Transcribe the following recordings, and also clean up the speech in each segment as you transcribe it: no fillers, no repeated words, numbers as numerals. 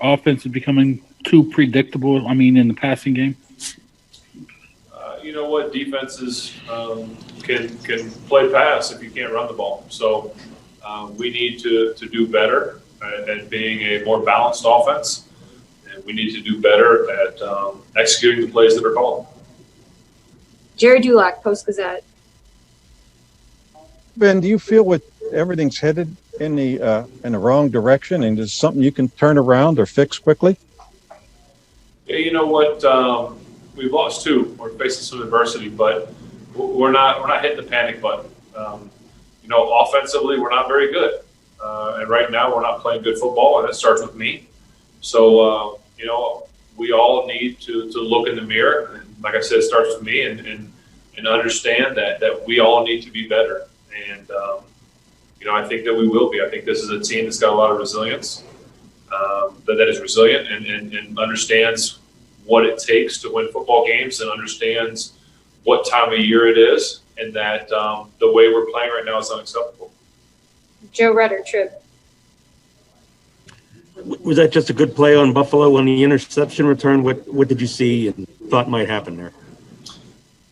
offense is becoming too predictable? I mean, in the passing game. You know what? Defenses can play pass if you can't run the ball. So we need to do better at being a more balanced offense, and we need to do better at executing the plays that are called. Jerry Dulac, Post-Gazette. Ben, do you feel with everything's headed in the wrong direction, and is something you can turn around or fix quickly? Yeah, you know what? We've lost two. We're facing some adversity, but we're not hitting the panic button. You know, offensively, we're not very good, and right now we're not playing good football, and it starts with me. So you know, we all need to look in the mirror, and like I said, it starts with me, and understand that we all need to be better. And you know, I think that we will be. I think this is a team that's got a lot of resilience, that is resilient and understands what it takes to win football games, and understands what time of year it is, and that the way we're playing right now is unacceptable. Joe Rudder, Trib. Was that just a good play on Buffalo on the interception return? What did you see and thought might happen there?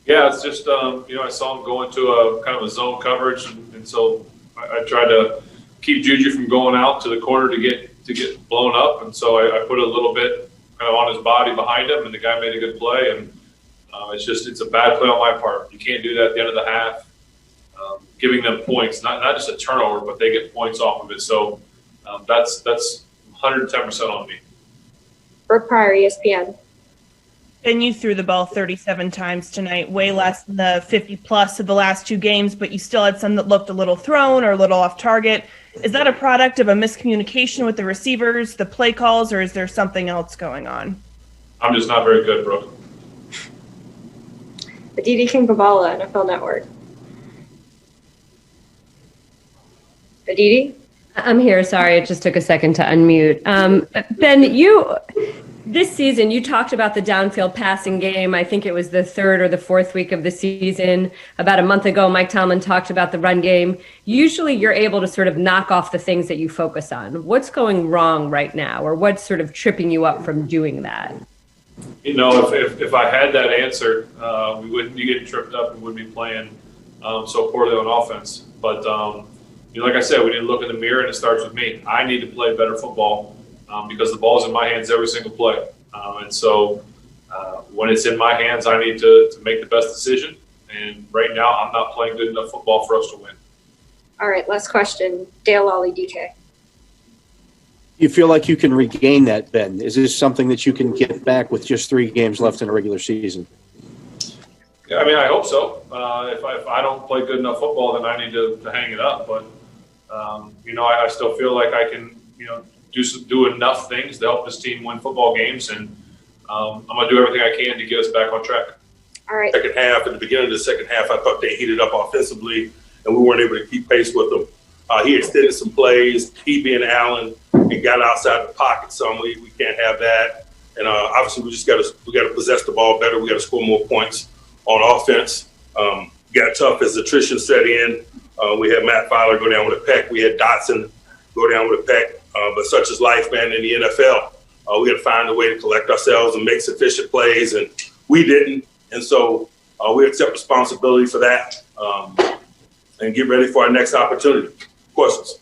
Yeah, it's just you know, I saw him go into a kind of a zone coverage, and so I tried to keep Juju from going out to the corner to get blown up, and so I put a little bit kind of on his body behind him, and the guy made a good play. And it's a bad play on my part. You can't do that at the end of the half. Giving them points, not just a turnover, but they get points off of it. So that's 110% on me. Brooke Pryor, ESPN. And you threw the ball 37 times tonight, way less than the 50-plus of the last two games, but you still had some that looked a little thrown or a little off target. Is that a product of a miscommunication with the receivers, the play calls, or is there something else going on? I'm just not very good, Brooke. Aditi Kinkabala, NFL Network. Aditi? I'm here. Sorry, it just took a second to unmute. Ben, this season, you talked about the downfield passing game. I think it was the third or the fourth week of the season. About a month ago, Mike Tomlin talked about the run game. Usually you're able to sort of knock off the things that you focus on. What's going wrong right now, or what's sort of tripping you up from doing that? You know, if I had that answer, we wouldn't be getting tripped up and wouldn't be playing so poorly on offense. But you know, like I said, we need to look in the mirror, and it starts with me. I need to play better football because the ball's in my hands every single play. And so when it's in my hands, I need to make the best decision. And right now, I'm not playing good enough football for us to win. All right, last question. Dale Lally, DK. You feel like you can regain that, Ben? Is this something that you can get back with just 3 games left in a regular season? Yeah, I mean, I hope so. If I don't play good enough football, then I need to hang it up. But, you know, I still feel like I can, you know, do enough things to help this team win football games. And I'm going to do everything I can to get us back on track. All right. Second half, at the beginning of the second half, I thought they heated up offensively, and we weren't able to keep pace with them. He extended some plays, he being Allen, and got outside the pocket some. We can't have that. And obviously, we got to possess the ball better. We got to score more points on offense. Got tough as attrition set in. We had Matt Fowler go down with a peck. We had Dotson go down with a peck. But such is life, man, in the NFL. We got to find a way to collect ourselves and make sufficient plays, and we didn't. And so we accept responsibility for that and get ready for our next opportunity. Questions?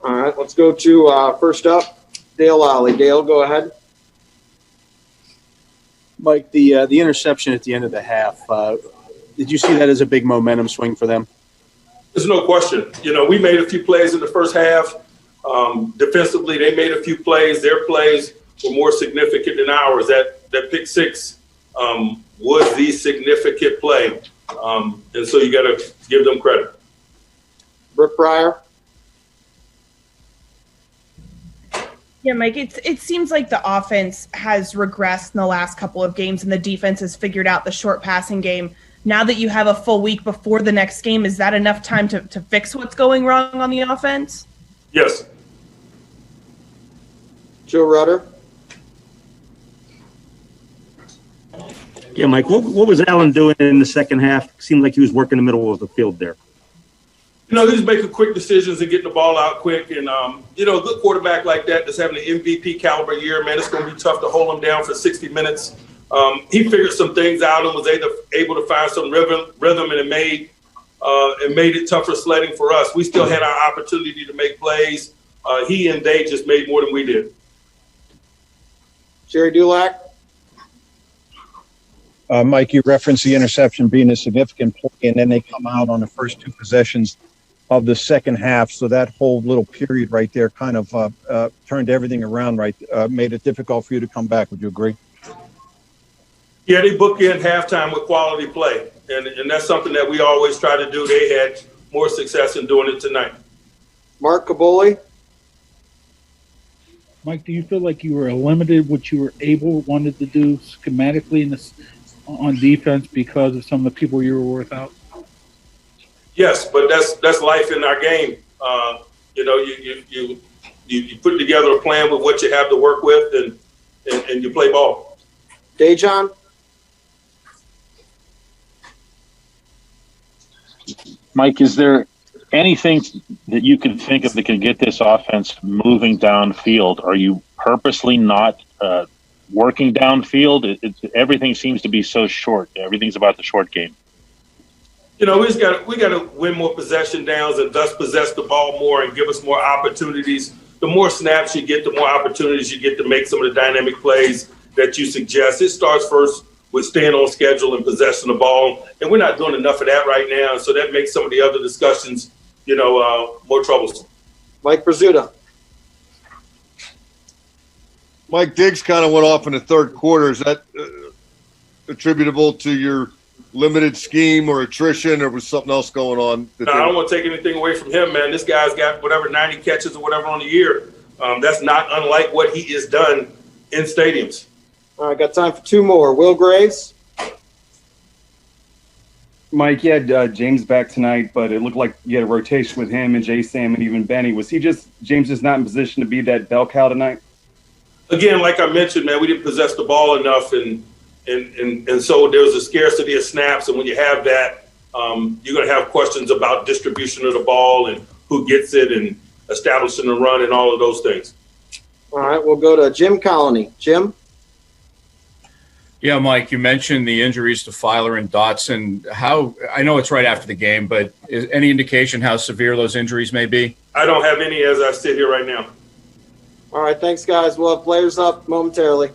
All right, let's go to first up, Dale Lally. Dale, go ahead. Mike, the interception at the end of the half, did you see that as a big momentum swing for them? There's no question. You know, we made a few plays in the first half. Defensively, they made a few plays. Their plays were more significant than ours. That pick six was the significant play. And so you got to give them credit. Brooke Pryor. Yeah, Mike, it seems like the offense has regressed in the last couple of games and the defense has figured out the short passing game. Now that you have a full week before the next game, is that enough time to fix what's going wrong on the offense? Yes. Joe Rudder. Yeah, Mike, what was Allen doing in the second half? Seemed like he was working the middle of the field there. You know, he's making quick decisions and getting the ball out quick. And, you know, a good quarterback like that that's having an MVP caliber year, man, it's going to be tough to hold him down for 60 minutes. He figured some things out and was able to find some rhythm, and it made it tougher sledding for us. We still had our opportunity to make plays. He and they just made more than we did. Jerry Dulac? Mike, you referenced the interception being a significant play, and then they come out on the first two possessions of the second half. So that whole little period right there kind of turned everything around, made it difficult for you to come back. Would you agree? Yeah, they bookend halftime with quality play, and that's something that we always try to do. They had more success in doing it tonight. Mark Kaboli? Mike, do you feel like you were limited what you wanted to do schematically on defense because of some of the people you were without? Yes, but that's life in our game. You know, you put together a plan with what you have to work with, and you play ball. Dejan? Mike, is there anything that you can think of that can get this offense moving downfield? Are you purposely not working downfield? Everything seems to be so short. Everything's about the short game. You know, we got to win more possession downs and thus possess the ball more and give us more opportunities. The more snaps you get, the more opportunities you get to make some of the dynamic plays that you suggest. It starts first with staying on schedule and possessing the ball, and we're not doing enough of that right now. So that makes some of the other discussions, you know, more troublesome. Mike Brazuta? Mike, Diggs kind of went off in the third quarter. Is that attributable to your limited scheme or attrition, or was something else going on? No, I don't want to take anything away from him, man. This guy's got whatever 90 catches or whatever on the year. That's not unlike what he has done in stadiums. All right, got time for two more. Will Graves? Mike, you had James back tonight, but it looked like you had a rotation with him and Jay Sam and even Benny. Was James just not in position to be that bell cow tonight? Again, like I mentioned, man, we didn't possess the ball enough, and so there was a scarcity of snaps. And when you have that, you're going to have questions about distribution of the ball and who gets it and establishing the run and all of those things. All right, we'll go to Jim Colony. Jim? Yeah, Mike, you mentioned the injuries to Filer and Dotson. I know it's right after the game, but is any indication how severe those injuries may be? I don't have any as I sit here right now. All right, thanks, guys. We'll have players up momentarily.